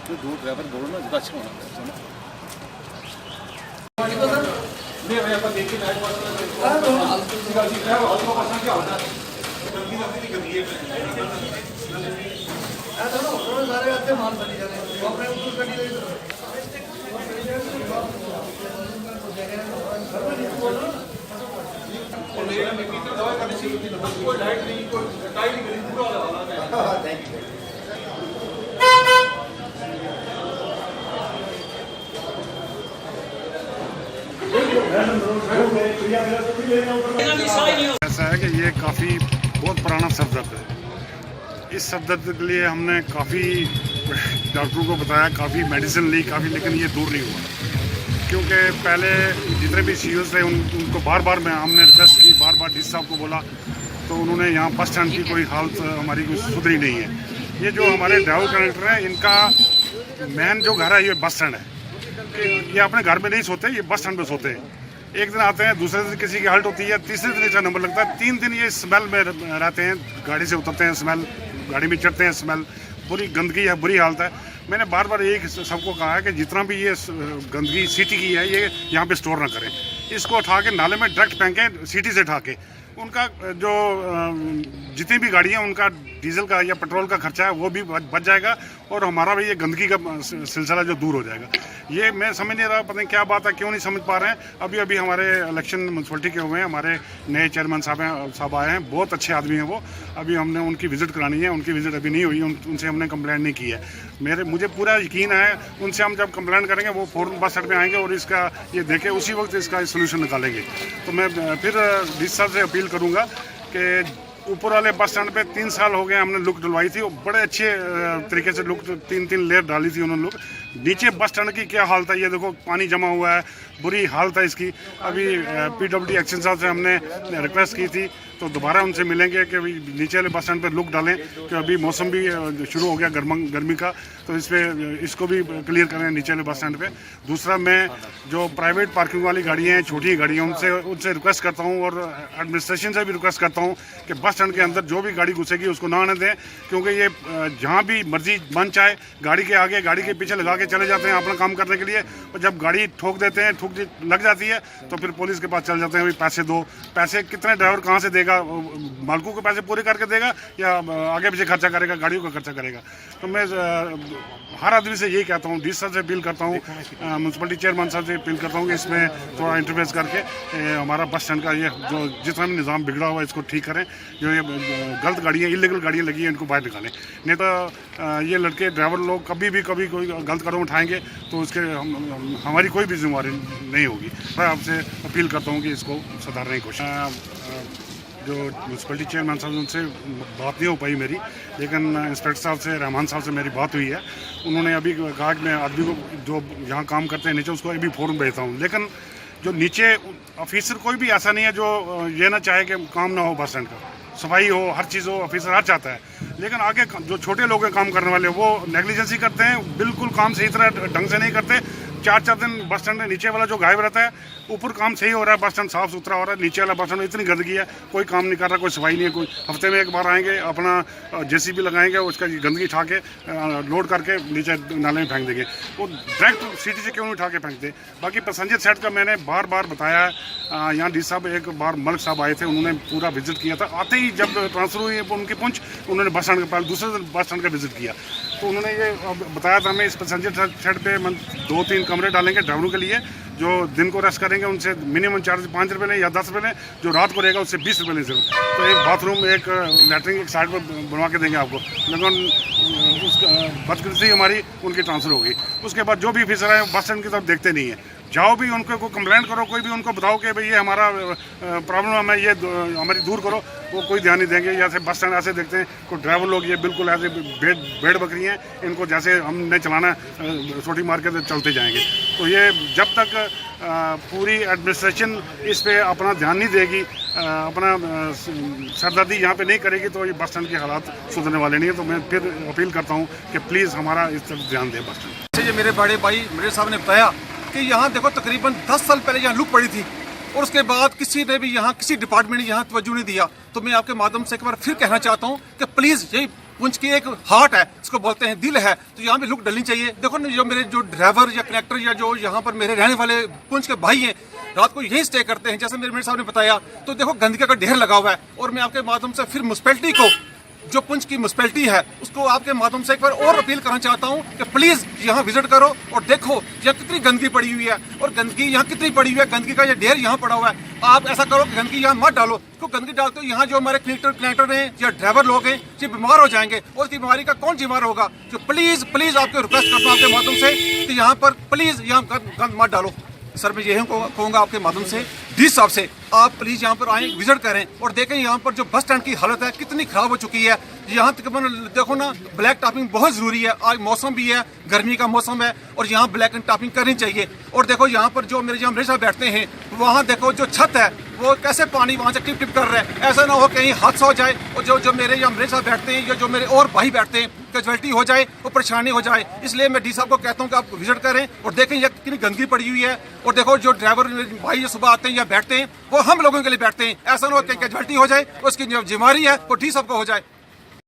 तो दो ड्राइवर बोलो ना ज़्यादा अच्छा होना ऐसा है कि ये काफ़ी बहुत पुराना सर दर्द है। इस सर दर्द के लिए हमने काफ़ी डॉक्टरों को बताया, काफ़ी मेडिसिन ली काफ़ी, लेकिन ये दूर नहीं हुआ। क्योंकि पहले जितने भी सीईओ थे उनको बार बार हमने रिक्वेस्ट की, बार बार डी साहब को बोला, तो उन्होंने यहाँ बस स्टैंड की कोई हालत हमारी कोई सुधरी नहीं है। ये जो हमारे ड्राइवर कंडक्टर हैं, इनका मेन जो घर है ये बस स्टैंड है। ये अपने घर में नहीं सोते, ये बस स्टैंड पे सोते हैं। एक दिन आते हैं, दूसरे दिन किसी की हल्ट होती है, तीसरे दिन इसका नंबर लगता है, 3 दिन ये स्मेल में रहते हैं। गाड़ी से उतरते हैं स्मेल, गाड़ी में चढ़ते हैं स्मेल, बुरी गंदगी है, बुरी हालत है। मैंने बार बार एक सबको कहा है कि जितना भी ये गंदगी सिटी की है ये यहाँ पे स्टोर ना करें, इसको उठा के नाले में डायरेक्ट फेंकें, सिटी से उठा के। उनका जो जितनी भी गाड़ी है उनका डीजल का या पेट्रोल का खर्चा है वो भी बच जाएगा, और हमारा भी ये गंदगी का सिलसिला जो दूर हो जाएगा। ये मैं समझ नहीं रहा, पता नहीं क्या बात है, क्यों नहीं समझ पा रहे हैं। अभी हमारे इलेक्शन म्यूनसिपलिटी के हुए हैं, हमारे नए चेयरमैन साहब आए हैं, बहुत अच्छे आदमी हैं वो। अभी हमने उनकी विज़िट करानी है, उनकी विज़िट अभी नहीं हुई, उनसे हमने कंप्लेंट नहीं की है। मुझे पूरा यकीन है उनसे हम जब कंप्लेंट करेंगे वो फ़ौरन बस स्टैंड में आएंगे और इसका ये देखें, उसी वक्त इसका सोल्यूशन निकालेंगे। तो मैं फिर डी साहब से अपील करूँगा कि ऊपर वाले बस स्टैंड पे 3 साल हो गए हमने लुक डलवाई थी, वो बड़े अच्छे तरीके से लुक 3 लेयर डाली थी उन्होंने लोग। नीचे बस स्टैंड की क्या हालत है, ये देखो पानी जमा हुआ है, बुरी हालत है इसकी। अभी PWD एक्शन साहब से हमने रिक्वेस्ट की थी, तो दोबारा उनसे मिलेंगे कि भाई नीचे वाले बस स्टैंड पर लुक डालें, कि अभी मौसम भी शुरू हो गया गर्मी का, तो इसको भी क्लियर करें नीचे वाले बस स्टैंड पे। दूसरा, मैं जो प्राइवेट पार्किंग वाली गाड़ियाँ हैं, छोटी गाड़ियाँ, उनसे रिक्वेस्ट करता हूँ, और एडमिनिस्ट्रेशन से भी रिक्वेस्ट करता हूँ कि बस स्टैंड के अंदर जो भी गाड़ी घुसेगी उसको ना आने दें, क्योंकि ये जहाँ भी मर्जी मन चाहे गाड़ी के आगे गाड़ी के पीछे लगा के चले जाते हैं अपना काम करने के लिए, और जब गाड़ी ठोक देते हैं, ठोक लग जाती है, तो फिर पुलिस के पास चल जाते हैं, भाई पैसे दो। पैसे कितने ड्राइवर कहाँ से देगा, मालकों के पैसे पूरे करके देगा या आगे पीछे खर्चा करेगा, गाड़ियों का खर्चा करेगा। तो मैं हर आदमी से यही कहता हूँ, डी साहब से अपील करता हूँ, म्यूनसिपलिटी चेयरमैन साहब से अपील करता हूँ कि इसमें थोड़ा इंटरफेस करके हमारा बस स्टैंड का ये जो जितना भी निज़ाम बिगड़ा हुआ है इसको ठीक करें। जो ये गलत गाड़ियाँ, इलीगल गाड़ियाँ लगी हैं, इनको बाहर निकालें, नहीं तो ये लड़के ड्राइवर लोग कभी कोई गलत कदम उठाएंगे तो उसके हमारी कोई भी जिम्मेवारी नहीं होगी। मैं आपसे अपील करता हूँ कि इसको सुधारने की कोशिश। जो म्यूनसिपलिटी चेयरमैन साहब उनसे बात नहीं हो पाई मेरी, लेकिन इंस्पेक्टर साहब से, रहमान साहब से मेरी बात हुई है। उन्होंने अभी कहा कि मैं आदमी को जो यहाँ काम करते हैं नीचे उसको अभी फ़ौरन भेजता हूँ, लेकिन जो नीचे ऑफिसर कोई भी ऐसा नहीं है जो ये ना चाहे कि काम ना हो, बस स्टैंड का सफाई हो, हर चीज़ हो, ऑफिसर हर चाहता है। लेकिन आगे जो छोटे लोग हैं काम करने वाले, वो नेग्लिजेंसी करते हैं, बिल्कुल काम सही तरह ढंग से नहीं करते। 4 दिन बस स्टैंड में नीचे वाला जो गायब रहता है, ऊपर काम सही हो रहा है, बस स्टैंड साफ सुथरा हो रहा है, नीचे वाला बस स्टैंड में इतनी गंदगी है, कोई काम नहीं कर रहा, कोई सफाई नहीं है। कोई हफ्ते में एक बार आएंगे, अपना JCB लगाएंगे, उसका गंदगी उठा के लोड करके नीचे नाले में फेंक देंगे। वो डायरेक्ट सिटी से क्यों नहीं उठा के फेंक दे। बाकी पैसेंजर सेट का मैंने बार बताया है। यहाँ डी साहब एक बार मलिक साहब आए थे, उन्होंने पूरा विजिट किया था। आते ही जब ट्रांसफ़र हुई उनकी पहुँच, उन्होंने बस स्टैंड के दूसरे दिन बस स्टैंड का विजिट किया, तो उन्होंने ये बताया था हमें इस पैसेंजर सेट पे 2-3 कमरे डालेंगे ड्राइवरों के लिए, जो दिन को रेस्ट करेंगे उनसे मिनिमम चार्ज 5 रुपये लें या 10 रुपये लें, जो रात को रहेगा उससे 20 रुपये लें सिर्फ। तो एक बाथरूम, एक लैट्रिन एक साइड पर बनवा के देंगे आपको, लेकिन उसका बदकिस्मती हमारी उनकी ट्रांसफ़र होगी। उसके बाद जो भी ऑफिसर है बस स्टैंड की तरफ देखते नहीं है। जाओ भी उनको को कंप्लेंट करो, कोई भी उनको बताओ कि भाई ये हमारा प्रॉब्लम है, ये हमारी दूर करो, वो कोई ध्यान नहीं देंगे। जैसे बस स्टैंड ऐसे देखते हैं कोई ड्राइवर लोग, ये बिल्कुल ऐसे भेड़ बकरी हैं, इनको जैसे हमने चलाना छोटी मार के चलते जाएंगे। तो ये जब तक पूरी एडमिनिस्ट्रेशन इस पे अपना ध्यान नहीं देगी, अपना सरदर्दी यहाँ पे नहीं करेगी, तो ये बस स्टैंड के हालात सुधरने वाले नहीं है। तो मैं फिर अपील करता हूँ कि प्लीज़ हमारा इस तरफ ध्यान दें बस स्टैंड। ये मेरे बड़े भाई मेरे साहब ने बताया कि यहाँ देखो तकरीबन 10 साल पहले यहाँ लुक पड़ी थी, और उसके बाद किसी ने भी यहाँ किसी डिपार्टमेंट ने यहाँ तवज्जो नहीं दिया। तो मैं आपके माध्यम से एक बार फिर कहना चाहता हूँ कि प्लीज़ यही पुंछ की एक हार्ट है, इसको बोलते हैं दिल है, तो यहाँ पे लुक डलनी चाहिए। देखो ना, जो मेरे जो ड्राइवर या कनेक्टर या जो यहाँ पर मेरे रहने वाले पुंछ के भाई हैं, रात को यहीं स्टे करते हैं, जैसे मेरे साहब ने बताया। तो देखो गंदगी का ढेर लगा हुआ है, और मैं आपके माध्यम से फिर म्युनिसिपैलिटी को, जो पुंछ की म्युनिसिपैलिटी है, उसको आपके माध्यम से एक बार और अपील करना चाहता हूँ कि प्लीज यहाँ विजिट करो और देखो यहाँ कितनी गंदगी पड़ी हुई है, और गंदगी यहाँ कितनी पड़ी हुई है, गंदगी का ये ढेर यहाँ पड़ा हुआ है। आप ऐसा करो कि गंदगी यहाँ मत डालो, तो गंदगी डालते हो यहाँ जो हमारे कनेक्टर हैं या ड्राइवर लोग हैं, ये बीमार हो जाएंगे, और इसकी बीमारी का कौन जिम्मेदार होगा। तो प्लीज आपको रिक्वेस्ट करता हूँ आपके माध्यम से कि यहाँ पर प्लीज यहाँ गंद मत डालो। सर मैं यही कहूँगा आपके माध्यम से डी साहब से, आप प्लीज यहाँ पर आए, विजिट करें और देखें यहाँ पर जो बस स्टैंड की हालत है कितनी खराब हो चुकी है। यहाँ तकरीबन देखो ना, ब्लैक टॉपिंग बहुत जरूरी है, आज मौसम भी है, गर्मी का मौसम है, और यहाँ ब्लैक एंड टॉपिंग करनी चाहिए। और देखो यहाँ पर जो मेरे साहब बैठते हैं, वहाँ देखो जो छत है वो कैसे पानी वहाँ से टिप टिप कर रहा है। ऐसा ना हो कहीं हादसा हो जाए, और जो मेरे साहब बैठते हैं या जो मेरे और भाई बैठते हैं, कैजुअलिटी हो जाए, वो परेशानी हो जाए। इसलिए मैं डी साहब को कहता हूँ कि आप विजिट करें और देखें यह कितनी गंदगी पड़ी हुई है। और देखो जो ड्राइवर भाई सुबह आते हैं या बैठते हैं, वो हम लोगों के लिए बैठते हैं। ऐसा ना हो कि कैजुअलिटी हो जाए, उसकी जो जिम्मेदारी है वो डी साहब को हो जाए।